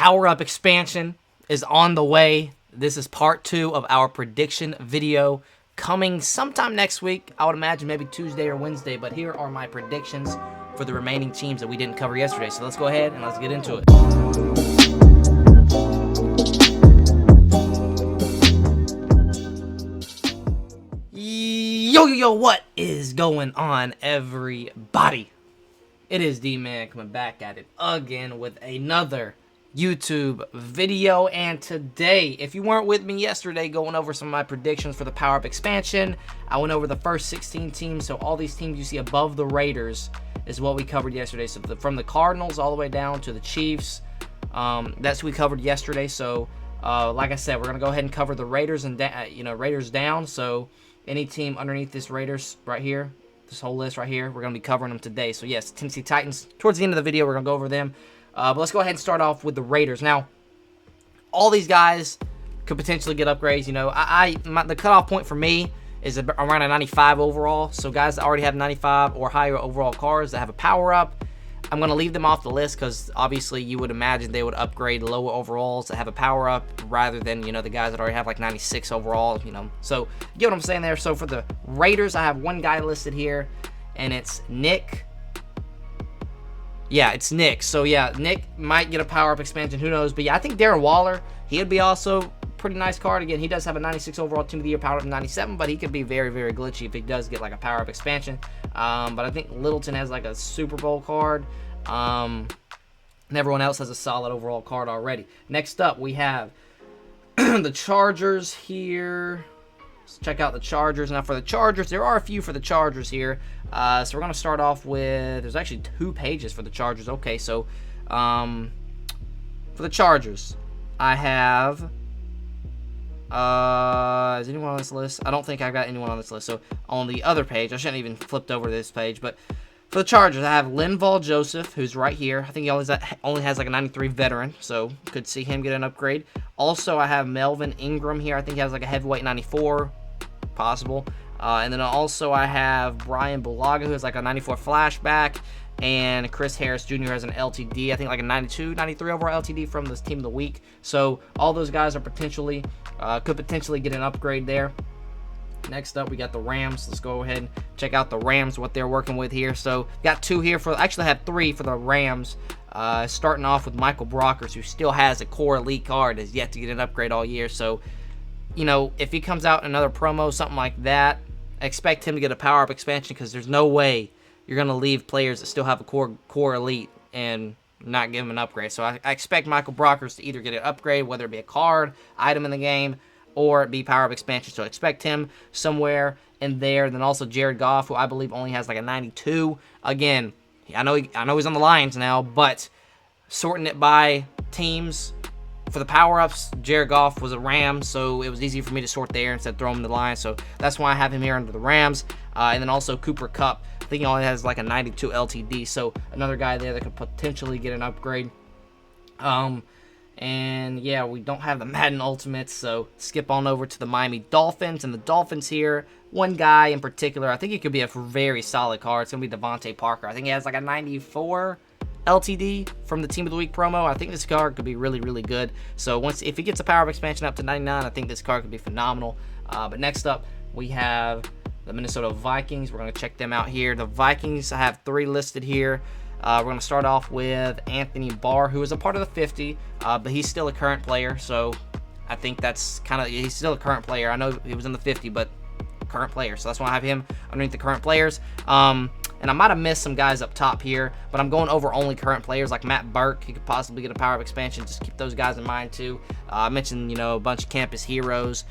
power-up expansion is on the way. This is part 2 of our prediction video coming sometime next week. I would imagine maybe Tuesday or Wednesday, but here are my predictions for the remaining teams that we didn't cover yesterday. So let's go ahead and let's get into it. Yo, what is going on, everybody? It is D-Man coming back at it again with another YouTube video, and today, if you weren't with me yesterday going over some of my predictions for the power-up expansion, I went over the first 16 teams, so all these teams you see above the Raiders is what we covered yesterday. So from the Cardinals all the way down to the Chiefs, that's what we covered yesterday. So like I said, we're gonna go ahead and cover the Raiders and Raiders down. So any team underneath this Raiders right here, this whole list right here, we're gonna be covering them today. So yes, Tennessee Titans. Towards the end of the video, we're gonna go over them. But let's go ahead and start off with the Raiders. Now, all these guys could potentially get upgrades. You know, the cutoff point for me is around a 95 overall. So guys that already have 95 or higher overall cars that have a power up, I'm going to leave them off the list because obviously you would imagine they would upgrade lower overalls that have a power up rather than, you know, the guys that already have like 96 overall, you know. So you get what I'm saying there. So for the Raiders, I have one guy listed here, and it's Nick. Yeah, it's Nick. So yeah, Nick might get a power-up expansion. Who knows? But yeah, I think Darren Waller, he would be also pretty nice card. Again, he does have a 96 overall Team of the Year, power-up 97, but he could be very, very glitchy if he does get like a power-up expansion. But I think Littleton has like a Super Bowl card. And everyone else has a solid overall card already. Next up, we have the Chargers here. Let's check out the Chargers. Now for the Chargers, there are a few for the Chargers here. So we're going to start off with, there's actually 2 pages for the Chargers. Okay, so for the Chargers, I have, is anyone on this list? I don't think I've got anyone on this list. So on the other page, I shouldn't even flipped over to this page, but for the Chargers, I have Linval Joseph, who's right here. I think he only has like a 93 veteran, so could see him get an upgrade. Also, I have Melvin Ingram here. I think he has like a heavyweight 94, possible. And then also I have Brian Bulaga, who has like a 94 flashback, and Chris Harris Jr. has an LTD, I think like a 92, 93 overall LTD from this Team of the Week. So all those guys are potentially, could potentially get an upgrade there. Next up, we got the Rams. Let's go ahead and check out the Rams, what they're working with here. So got 2 here for, actually I have 3 for the Rams. Starting off with Michael Brockers, who still has a core elite card, has yet to get an upgrade all year. So, you know, if he comes out in another promo, something like that, I expect him to get a power-up expansion because there's no way you're going to leave players that still have a core elite and not give them an upgrade. So I expect Michael Brockers to either get an upgrade, whether it be a card, item in the game, or it be power-up expansion. So expect him somewhere in there. Then also Jared Goff, who I believe only has like a 92. Again, I know he's on the Lions now, but sorting it by teams for the power-ups, Jared Goff was a Ram, so it was easy for me to sort there instead of throwing him to the Lions. So that's why I have him here under the Rams. And then also Cooper Kupp, I think he only has like a 92 LTD, so another guy there that could potentially get an upgrade. And yeah, we don't have the Madden Ultimates, so skip on over to the Miami Dolphins. And the Dolphins here, one guy in particular, I think he could be a very solid card. It's going to be Devontae Parker. I think he has like a 94 LTD from the Team of the Week promo. I think this card could be really, really good. So if he gets a power-up expansion up to 99, I think this card could be phenomenal. But next up, we have the Minnesota Vikings. We're going to check them out here. The Vikings, I have 3 listed here. We're going to start off with Anthony Barr, who is a part of the 50, but he's still a current player, so I think that's kind of, he's still a current player. I know he was in the 50, but current player, so that's why I have him underneath the current players. And I might have missed some guys up top here, but I'm going over only current players like Matt Burke. He could possibly get a power-up expansion. Just keep those guys in mind too. I mentioned, you know, a bunch of campus heroes,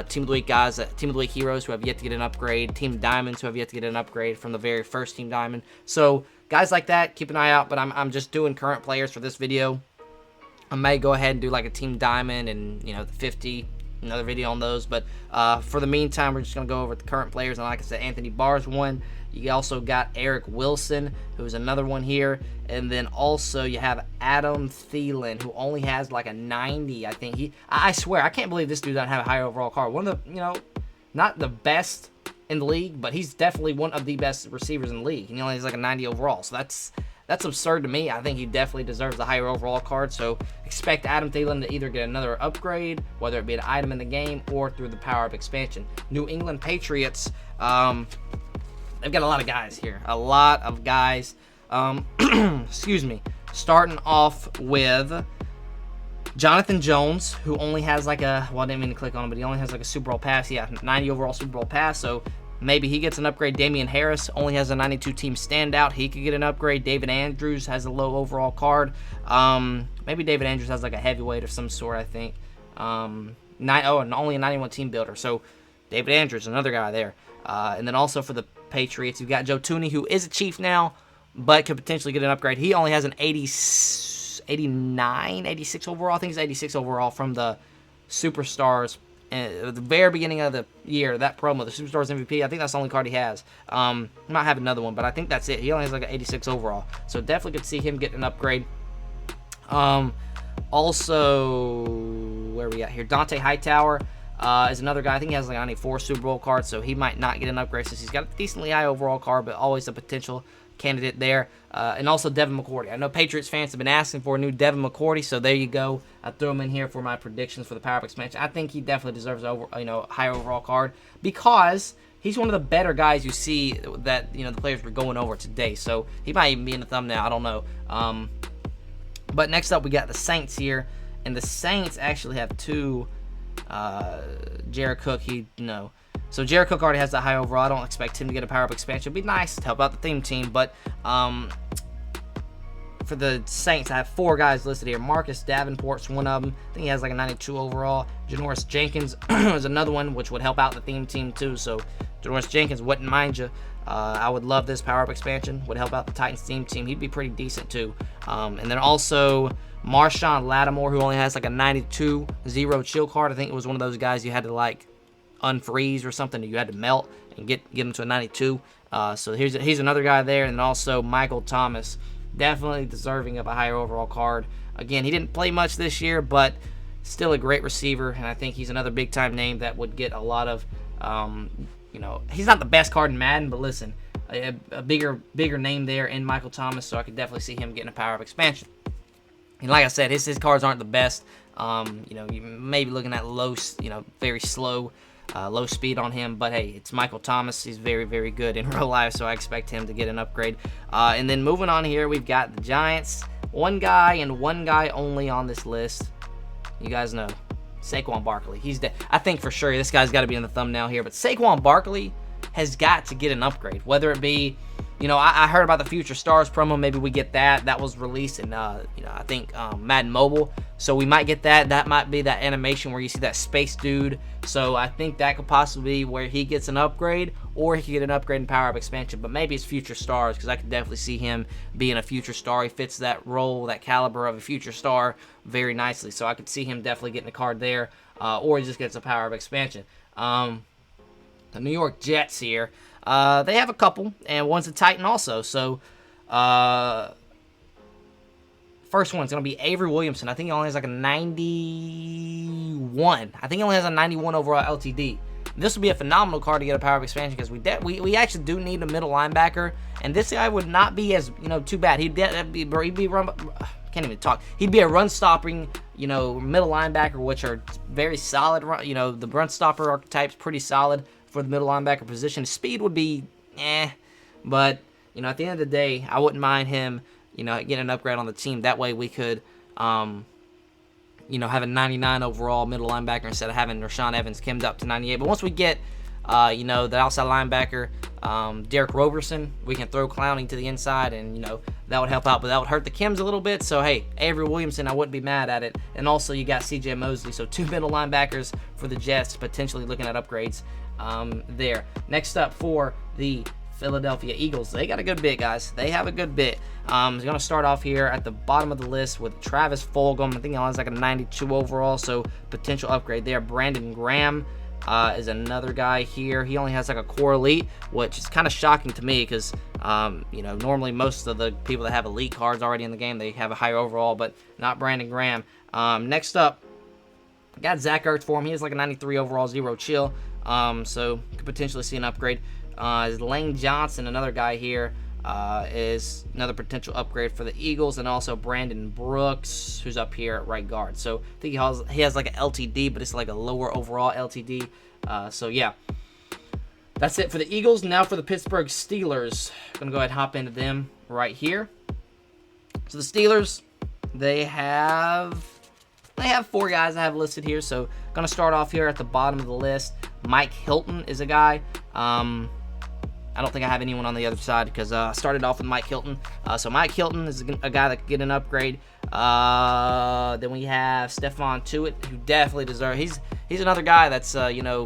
Team of the Week guys, Team of the Week heroes who have yet to get an upgrade, Team Diamonds who have yet to get an upgrade from the very first Team Diamond. So guys like that, keep an eye out. But I'm just doing current players for this video. I may go ahead and do like a Team Diamond and, you know, the 50. Another video on those, but for the meantime, we're just going to go over the current players. And like I said, Anthony Barr's one. You also got Eric Wilson, who's another one here. And then also you have Adam Thielen, who only has like a 90, I think. I swear, I can't believe this dude doesn't have a higher overall card. One of the, you know, not the best in the league, but he's definitely one of the best receivers in the league. And he only has like a 90 overall. So that's That's absurd to me. I think he definitely deserves a higher overall card. So expect Adam Thielen to either get another upgrade, whether it be an item in the game or through the power-up expansion. New England Patriots, they've got a lot of guys here. A lot of guys. Excuse me. Starting off with Jonathan Jones, who only has like a, well, I didn't mean to click on him, but he only has like a Super Bowl pass. Yeah, 90 overall Super Bowl pass, so maybe he gets an upgrade. Damian Harris only has a 92 team standout. He could get an upgrade. David Andrews has a low overall card. Maybe David Andrews has like a heavyweight of some sort, I think. And only a 91 team builder. So David Andrews, another guy there. And then also for the Patriots, you've got Joe Tooney, who is a Chief now, but could potentially get an upgrade. He only has an 89, 86 overall. I think it's 86 overall from the Superstars at the very beginning of the year. That promo, the Superstars MVP, I think that's the only card he has. He might have another one, but I think that's it. He only has like an 86 overall. So definitely could see him get an upgrade. Also, where are we at here? Dante Hightower is another guy. I think he has like 94 Super Bowl cards, so he might not get an upgrade since he's got a decently high overall card, but always a potential candidate there. And also Devin McCourty. I know Patriots fans have been asking for a new Devin McCourty, so there you go. I threw him in here for my predictions for the power-up expansion. I think he definitely deserves a higher overall card because he's one of the better guys you see that the players were going over today. So he might even be in the thumbnail. I don't know. But next up we got the Saints here, and the Saints actually have two. Jared Cook, So Jared Cook already has that high overall. I don't expect him to get a power-up expansion. It'd be nice to help out the theme team, but for the Saints, I have four guys listed here. Marcus Davenport's one of them. I think he has like a 92 overall. Janoris Jenkins is another one, which would help out the theme team too. So Janoris Jenkins, wouldn't mind you. I would love this power-up expansion. Would help out the Titans theme team. He'd be pretty decent too. And then also Marshawn Lattimore, who only has like a 92 zero chill card. I think it was one of those guys you had to like unfreeze or something, that you had to melt and get him to a 92. So he's another guy there. And then also Michael Thomas, definitely deserving of a higher overall card. Again, he didn't play much this year, but still a great receiver, and I think he's another big-time name that would get a lot of, he's not the best card in Madden, but listen, a bigger name there in Michael Thomas, so I could definitely see him getting a power-up expansion. And like I said, his cards aren't the best. You may be looking at low, very slow, low speed on him, but hey, it's Michael Thomas. He's very, very good in real life, so I expect him to get an upgrade. And then moving on here, we've got the Giants. One guy and one guy only on this list. You guys know, Saquon Barkley. I think for sure this guy's got to be in the thumbnail here, but Saquon Barkley has got to get an upgrade, whether it be, I heard about the Future Stars promo. Maybe we get that. That was released in, I think Madden Mobile. So we might get that. That might be that animation where you see that space dude. So I think that could possibly be where he gets an upgrade, or he could get an upgrade in power-up expansion. But maybe it's Future Stars, because I could definitely see him being a Future Star. He fits that role, that caliber of a Future Star very nicely. So I could see him definitely getting a card there, or he just gets a power-up expansion. The New York Jets here. They have a couple, and one's a Titan also. So, first one's going to be Avery Williamson. I think he only has like a 91. I think he only has a 91 overall LTD. This would be a phenomenal card to get a power-up expansion, because we actually do need a middle linebacker, and this guy would not be as tyoo bad. He'd be run. Can't even talk. He'd be a run-stopping, middle linebacker, which are very solid. The run-stopper archetype's pretty solid for the middle linebacker position. Speed would be but at the end of the day, I wouldn't mind him getting an upgrade on the team. That way we could have a 99 overall middle linebacker instead of having Rashaan Evans kimmed up to 98. But once we get the outside linebacker, Derek Roberson, we can throw Clowney to the inside, and that would help out, but that would hurt the Kims a little bit. So hey, Avery Williamson, I wouldn't be mad at it. And also you got CJ Mosley, so two middle linebackers for the Jets, potentially looking at upgrades there. Next up for the Philadelphia Eagles, they got a good bit, guys. They have a good bit. I'm going to start off here at the bottom of the list with Travis Fulgham. I think he has like a 92 overall, so potential upgrade there. Brandon Graham is another guy here. He only has like a core elite, which is kind of shocking to me, because normally most of the people that have elite cards already in the game, they have a higher overall, but not Brandon Graham. Next up, I got Zach Ertz for him. He has like a 93 overall, zero chill, so could potentially see an upgrade. Is Lane Johnson, another guy here. is another potential upgrade for the Eagles, and also Brandon Brooks, who's up here at right guard. So I think he has like an LTD, but it's like a lower overall LTD. So yeah, that's it for the Eagles. Now for the Pittsburgh Steelers, I'm gonna go ahead and hop into them right here. So the Steelers, they have 4 guys I have listed here. So gonna start off here at the bottom of the list. Mike Hilton is a guy. I don't think I have anyone on the other side because I started off with Mike Hilton. So Mike Hilton is a guy that could get an upgrade. Then we have Stephon Tuitt, who definitely deserves. He's another guy that's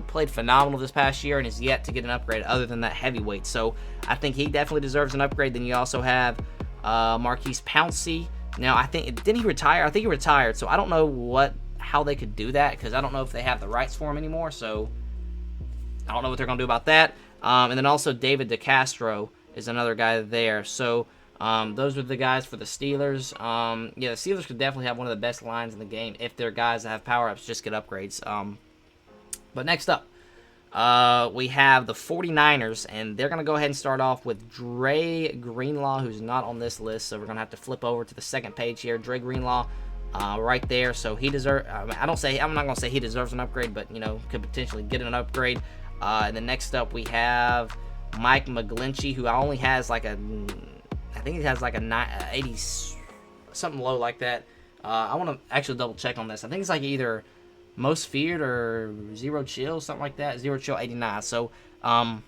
played phenomenal this past year and is yet to get an upgrade other than that heavyweight. So I think he definitely deserves an upgrade. Then you also have Marquise Pouncey. Now I think didn't he retire? I think he retired. So I don't know how they could do that because I don't know if they have the rights for him anymore. So I don't know what they're gonna do about that. And then also David DeCastro is another guy there. So those are the guys for the Steelers. Yeah, the Steelers could definitely have one of the best lines in the game if their guys that have power-ups just get upgrades. But next up, we have the 49ers, and they're going to go ahead and start off with Dre Greenlaw, who's not on this list. So we're going to have to flip over to the second page here. Dre Greenlaw right there. So he deserves. I'm not going to say he deserves an upgrade, but could potentially get an upgrade. And then next up we have Mike McGlinchey, who only has like I think he has like a 80 something low like that. I want to actually double check on this. I think it's like either most feared or zero chill, something like that. Zero chill 89. So low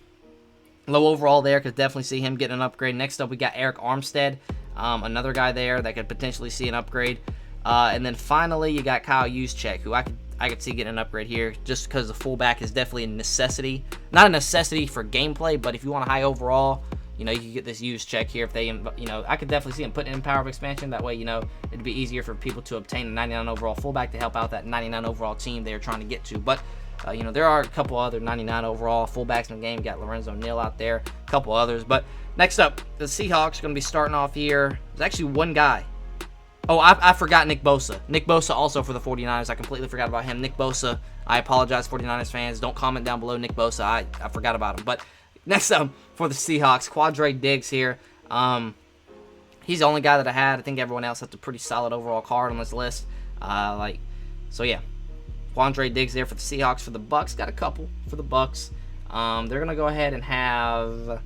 overall there. Could definitely see him getting an upgrade. Next up we got Eric Armstead, another guy there that could potentially see an upgrade. And then finally you got Kyle Juszczyk, who I could see getting an upgrade here just because the fullback is definitely a necessity. Not a necessity for gameplay, but if you want a high overall, you can get this Juszczyk here. If they, I could definitely see him putting in power of expansion. That way, it'd be easier for people to obtain a 99 overall fullback to help out that 99 overall team they're trying to get to. But, there are a couple other 99 overall fullbacks in the game. You got Lorenzo Neal out there, a couple others. But next up, the Seahawks are going to be starting off here. There's actually one guy. Oh, I forgot Nick Bosa. Nick Bosa also for the 49ers. I completely forgot about him. Nick Bosa, I apologize, 49ers fans. Don't comment down below Nick Bosa. I forgot about him. But next up for the Seahawks, Quandre Diggs here. He's the only guy that I had. I think everyone else has a pretty solid overall card on this list. So yeah. Quandre Diggs there for the Seahawks. For the Bucks, got a couple for the Bucks. They're going to go ahead and have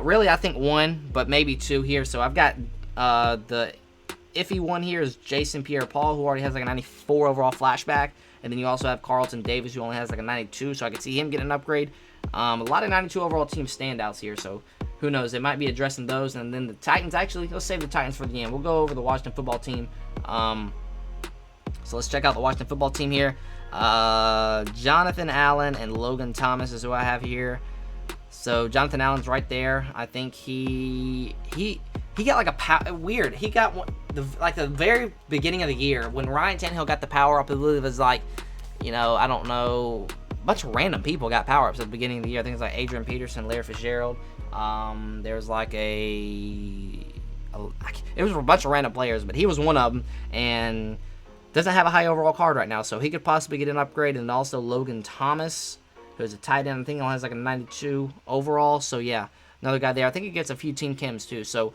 really I think one, but maybe two here. So I've got the iffy one here is Jason Pierre-Paul, who already has like a 94 overall flashback. And then you also have Carlton Davis, who only has like a 92, so I could see him getting an upgrade. A lot of 92 overall team standouts here, so who knows? They might be addressing those. And then the Titans, actually, let's save the Titans for the end. We'll go over the Washington football team. So let's check out the Washington football team here. Jonathan Allen and Logan Thomas is who I have here. So Jonathan Allen's right there. I think he got like weird. He got the very beginning of the year when Ryan Tannehill got the power up. I believe it was like, I don't know, a bunch of random people got power ups at the beginning of the year. I think it was like Adrian Peterson, Larry Fitzgerald. There was like it was a bunch of random players, but he was one of them and doesn't have a high overall card right now, so he could possibly get an upgrade. And also Logan Thomas, who's a tight end. I think he only has like a 92 overall. So yeah, another guy there. I think he gets a few team chems too. So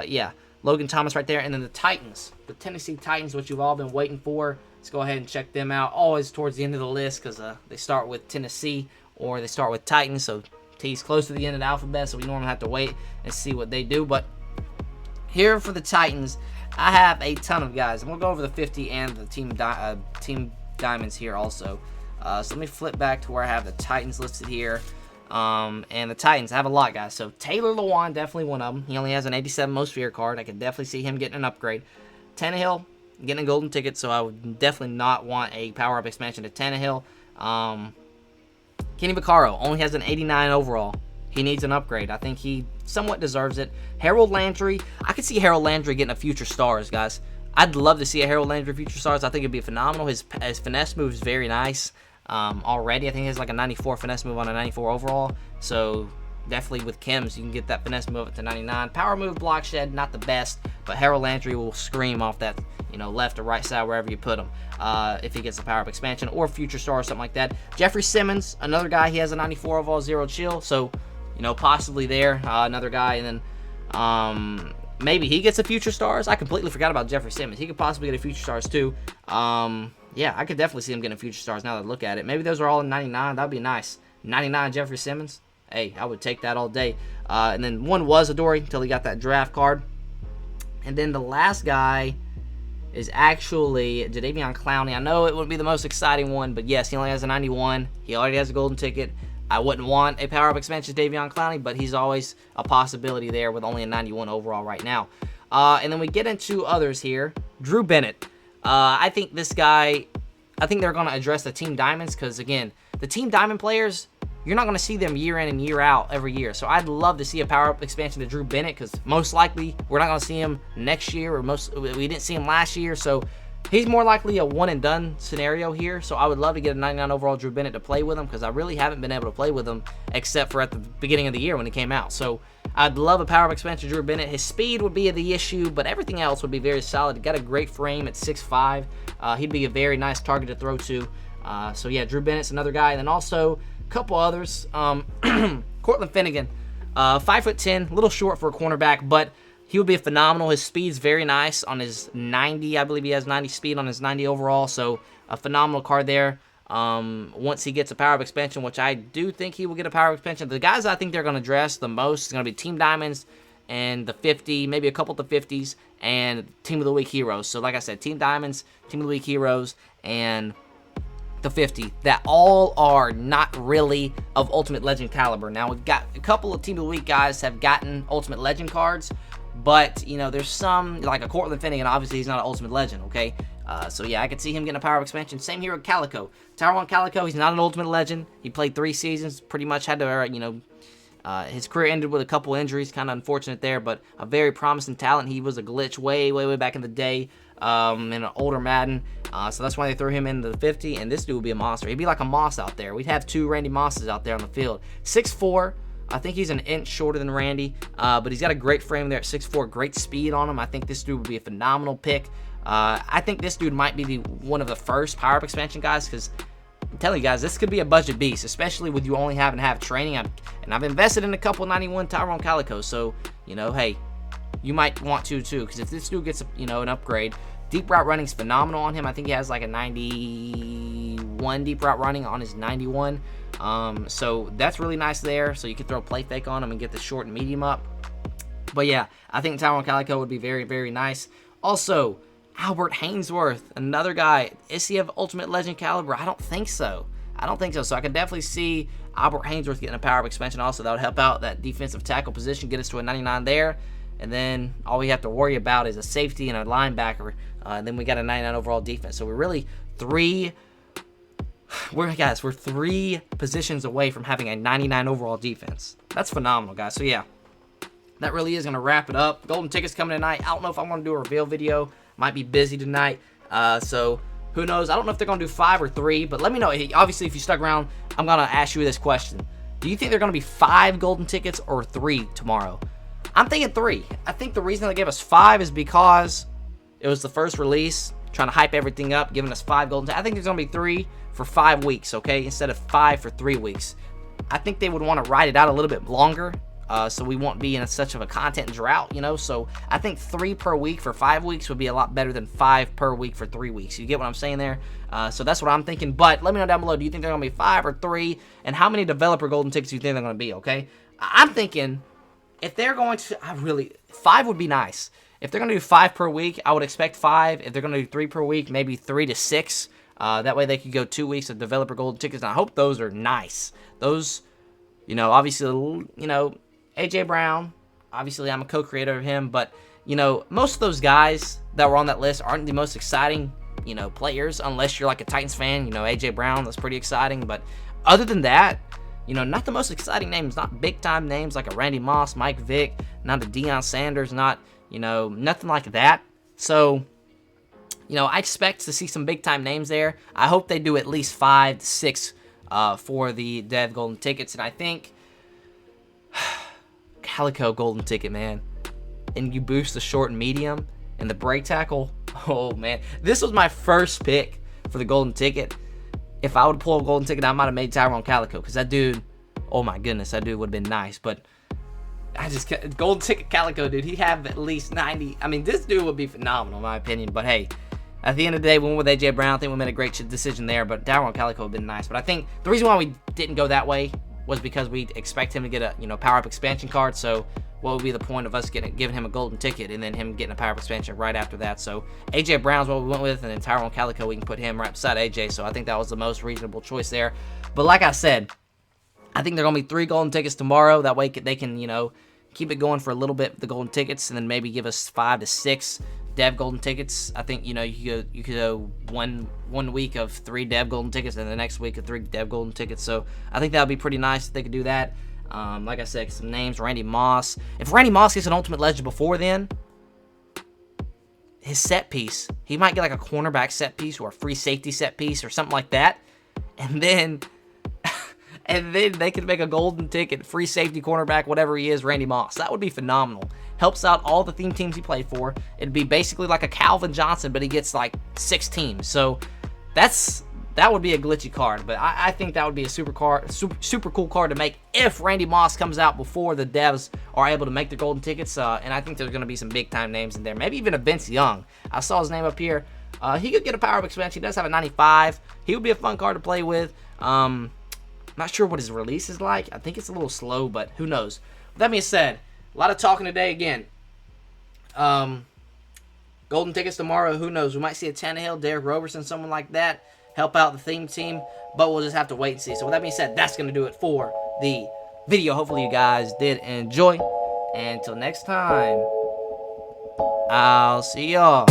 yeah, Logan Thomas right there. And then the Titans, the Tennessee Titans, which you've all been waiting for. Let's go ahead and check them out. Always towards the end of the list because they start with Tennessee or they start with Titans. So T's close to the end of the alphabet, so we normally have to wait and see what they do. But here for the Titans, I have a ton of guys. I'm going to go over the 50 and the team diamonds here also. So let me flip back to where I have the Titans listed here. And the Titans, I have a lot, guys. So Taylor Lewan, definitely one of them. He only has an 87 most feared card. I could definitely see him getting an upgrade. Tannehill, getting a golden ticket, so I would definitely not want a power-up expansion to Tannehill. Kenny Vaccaro only has an 89 overall. He needs an upgrade. I think he somewhat deserves it. Harold Landry, I could see Harold Landry getting a future stars, guys. I'd love to see a Harold Landry future stars. I think it'd be phenomenal. His finesse move is very nice. Already, I think he has like a 94 finesse move on a 94 overall. So definitely with chems, you can get that finesse move up to 99. Power move, block shed, not the best, but Harold Landry will scream off that, left or right side, wherever you put him, if he gets a power up expansion or future star or something like that. Jeffrey Simmons, another guy, he has a 94 overall, zero chill. So, you know, possibly there, another guy, and then maybe he gets a future stars. I completely forgot about Jeffrey Simmons. He could possibly get a future stars too. Yeah, I could definitely see him getting future stars now that I look at it. Maybe those are all in 99. That'd be nice. 99 Jeffrey Simmons. Hey, I would take that all day. And then one was Adoree until he got that draft card. And then the last guy is actually Jadeveon Clowney. I know it wouldn't be the most exciting one, but yes, he only has a 91. He already has a golden ticket. I wouldn't want a power-up expansion Jadeveon Clowney, but he's always a possibility there with only a 91 overall right now. And then we get into others here. Drew Bennett. I think this guy, I think they're going to address the Team Diamonds because, again, the Team Diamond players, you're not going to see them year in and year out every year. So I'd love to see a power-up expansion to Drew Bennett because most likely we're not going to see him next year, or we didn't see him last year. So he's more likely a one-and-done scenario here. So I would love to get a 99 overall Drew Bennett to play with him because I really haven't been able to play with him except for at the beginning of the year when he came out. So I'd love a power-up expansion Drew Bennett. His speed would be the issue, but everything else would be very solid. He got a great frame at 6'5". He'd be a very nice target to throw to. So yeah, Drew Bennett's another guy. And then also a couple others. Cortland Finnegan, 5'10", a little short for a cornerback, but he would be phenomenal. His speed's very nice on his 90. I believe he has 90 speed on his 90 overall, so a phenomenal card there. Once he gets a power-up expansion, which I do think he will get a power-up expansion. The guys I think they're going to dress the most is going to be Team Diamonds and the 50, maybe a couple of the 50s, and Team of the Week heroes. So like I said, Team Diamonds, Team of the Week heroes, and the 50 that all are not really of Ultimate Legend caliber. Now we've got a couple of Team of the Week guys have gotten Ultimate Legend cards, but you know there's some like a Cortland Finnegan. Obviously he's not an Ultimate Legend, okay? So yeah, I could see him getting a power expansion. Same here with Calico. Tyrone Calico, he's not an Ultimate Legend. He played 3 seasons, pretty much had to his career ended with a couple injuries, kind of unfortunate there, but a very promising talent. He was a glitch way back in the day. In an older Madden, so that's why they threw him into the 50, and this dude would be a monster. He'd be like a Moss out there. We'd have 2 Randy Mosses out there on the field. 6'4", I think he's an inch shorter than Randy, but he's got a great frame there at 6'4", great speed on him. I think this dude would be a phenomenal pick. I think this dude might be one of the first power-up expansion guys, because I'm telling you guys, this could be a budget beast, especially with you only having to have training. And I've invested in a couple 91 Tyrone Calico, so, you know, hey, you might want to too, because if this dude gets an upgrade, deep route running is phenomenal on him. I think he has like a 91 deep route running on his 91. So that's really nice there. So you can throw play fake on him and get the short and medium up. But yeah, I think Tyrone Calico would be very nice. Also, Albert Hainsworth, another guy. Is he of Ultimate Legend caliber? I don't think so. So I could definitely see Albert Hainsworth getting a power-up expansion also. That would help out that defensive tackle position, get us to a 99 there. And then all we have to worry about is a safety and a linebacker. And then we got a 99 overall defense. So we're really we're 3 positions away from having a 99 overall defense. That's phenomenal, guys. So yeah, that really is going to wrap it up. Golden tickets coming tonight. I don't know if I want to do a reveal video. Might be busy tonight. So who knows? I don't know if they're going to do 5 or 3, but let me know. Obviously, if you stuck around, I'm going to ask you this question. Do you think they're going to be 5 golden tickets or 3 tomorrow? I'm thinking 3. I think the reason they gave us 5 is because it was the first release, trying to hype everything up, giving us 5 golden tickets. I think there's going to be 3 for 5 weeks, okay, instead of 5 for 3 weeks. I think they would want to ride it out a little bit longer, so we won't be in such of a content drought, you know. So I think 3 per week for 5 weeks would be a lot better than 5 per week for 3 weeks. You get what I'm saying there? So that's what I'm thinking. But let me know down below, do you think they're going to be 5 or 3? And how many developer golden tickets do you think they're going to be, okay? I'm thinking if they're going to, 5 would be nice. If they're going to do 5 per week, I would expect 5. If they're going to do 3 per week, maybe 3 to 6. That way they could go 2 weeks of developer golden tickets. And I hope those are nice. Those, obviously, AJ Brown, obviously I'm a co-creator of him, but, most of those guys that were on that list aren't the most exciting, players, unless you're like a Titans fan. AJ Brown, that's pretty exciting. But other than that, not the most exciting names, not big-time names like a Randy Moss, Mike Vick, not a Deion Sanders, not, nothing like that. So, I expect to see some big-time names there. I hope they do at least 5 to 6 for the Dev Golden Tickets. And I think Calico Golden Ticket, man. And you boost the short and medium and the break tackle. Oh, man. This was my first pick for the Golden Ticket. If I would pull a Golden Ticket, I might have made Tyrone Calico, because that dude Oh my goodness, that dude would have been nice. But golden ticket Calico, dude. He have at least 90. I mean, this dude would be phenomenal in my opinion. But hey, at the end of the day, we went with AJ Brown. I think we made a great decision there. But Tyrone Calico would have been nice. But I think the reason why we didn't go that way was because we expect him to get a power up expansion card. So what would be the point of us giving him a golden ticket and then him getting a power up expansion right after that? So AJ Brown's what we went with, and then Tyrone Calico, we can put him right beside AJ. So I think that was the most reasonable choice there. But like I said, I think there are gonna be 3 golden tickets tomorrow. That way they can keep it going for a little bit, the golden tickets, and then maybe give us 5 to 6 dev golden tickets. I think you could go one week of 3 dev golden tickets, and the next week of 3 dev golden tickets. So I think that would be pretty nice if they could do that. Like I said, some names: Randy Moss. If Randy Moss gets an Ultimate Legend before then, his set piece, he might get like a cornerback set piece or a free safety set piece or something like that, and then they could make a golden ticket, free safety, cornerback, whatever he is, Randy Moss. That would be phenomenal. Helps out all the theme teams he played for. It'd be basically like a Calvin Johnson, but he gets like 6 teams. So that would be a glitchy card. But I think that would be a super cool card to make if Randy Moss comes out before the devs are able to make the golden tickets. And I think there's going to be some big time names in there. Maybe even a Vince Young. I saw his name up here. He could get a power up expansion. He does have a 95. He would be a fun card to play with. Not sure what his release is like. I think it's a little slow, but who knows. With that being said, a lot of talking today again. Golden tickets tomorrow. Who knows? We might see a Tannehill, Derek Roberson, someone like that help out the theme team, but we'll just have to wait and see. So with that being said, that's going to do it for the video. Hopefully you guys did enjoy. And until next time, I'll see y'all.